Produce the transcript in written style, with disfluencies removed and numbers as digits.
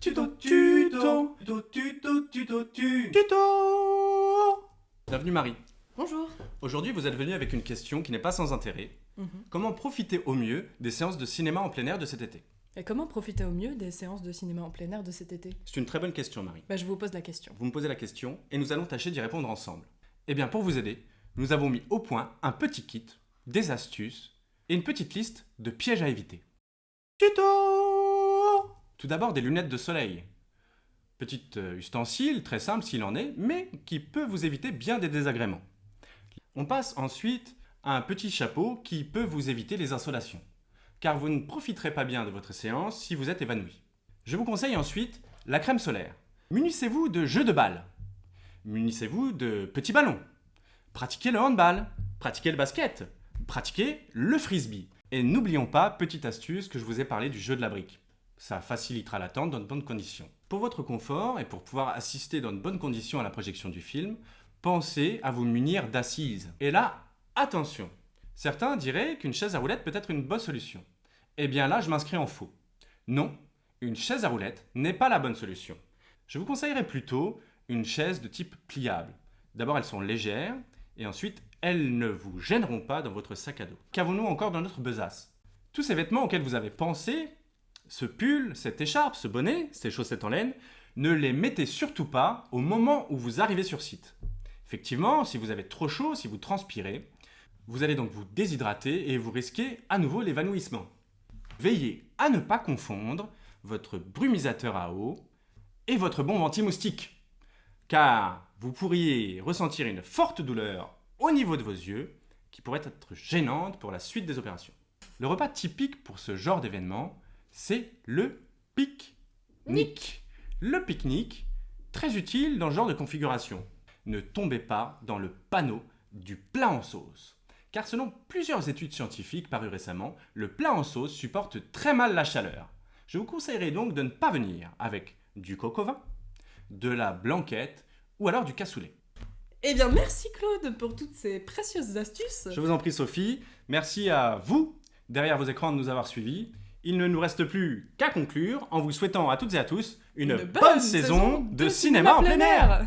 Tuto. Bienvenue Marie. Bonjour. Aujourd'hui, vous êtes venue avec une question qui n'est pas sans intérêt. Comment profiter au mieux des séances de cinéma en plein air de cet été? Et comment profiter au mieux des séances de cinéma en plein air de cet été? C'est une très bonne question, Marie. Je vous pose la question. Vous me posez la question et nous allons tâcher d'y répondre ensemble. Eh bien, pour vous aider, nous avons mis au point un petit kit, des astuces et une petite liste de pièges à éviter. Tuto! Tout d'abord, des lunettes de soleil. Petit ustensile, très simple s'il en est, mais qui peut vous éviter bien des désagréments. On passe ensuite à un petit chapeau qui peut vous éviter les insolations, car vous ne profiterez pas bien de votre séance si vous êtes évanoui. Je vous conseille ensuite la crème solaire. Munissez-vous de jeux de balles. Munissez-vous de petits ballons. Pratiquez le handball. Pratiquez le basket. Pratiquez le frisbee. Et n'oublions pas, petite astuce, que je vous ai parlé du jeu de la brique. Ça facilitera l'attente dans de bonnes conditions. Pour votre confort et pour pouvoir assister dans de bonnes conditions à la projection du film, pensez à vous munir d'assises. Et là, attention, certains diraient qu'une chaise à roulettes peut être une bonne solution. Eh bien là, je m'inscris en faux. Non, une chaise à roulettes n'est pas la bonne solution. Je vous conseillerais plutôt une chaise de type pliable. D'abord, elles sont légères et ensuite, elles ne vous gêneront pas dans votre sac à dos. Qu'avons-nous encore dans notre besace? Tous ces vêtements auxquels vous avez pensé, ce pull, cette écharpe, ce bonnet, ces chaussettes en laine, ne les mettez surtout pas au moment où vous arrivez sur site. Effectivement, si vous avez trop chaud, si vous transpirez, vous allez donc vous déshydrater et vous risquez à nouveau l'évanouissement. Veillez à ne pas confondre votre brumisateur à eau et votre bombe anti-moustique, car vous pourriez ressentir une forte douleur au niveau de vos yeux qui pourrait être gênante pour la suite des opérations. Le repas typique pour ce genre d'événement, c'est le pique-nique. Le pique-nique, très utile dans ce genre de configuration. Ne tombez pas dans le panneau du plat en sauce. Car selon plusieurs études scientifiques parues récemment, le plat en sauce supporte très mal la chaleur. Je vous conseillerais donc de ne pas venir avec du coq au vin, de la blanquette ou alors du cassoulet. Eh bien, merci Claude pour toutes ces précieuses astuces. Je vous en prie Sophie, merci à vous, derrière vos écrans, de nous avoir suivis. Il ne nous reste plus qu'à conclure en vous souhaitant à toutes et à tous une bonne saison de cinéma en plein air.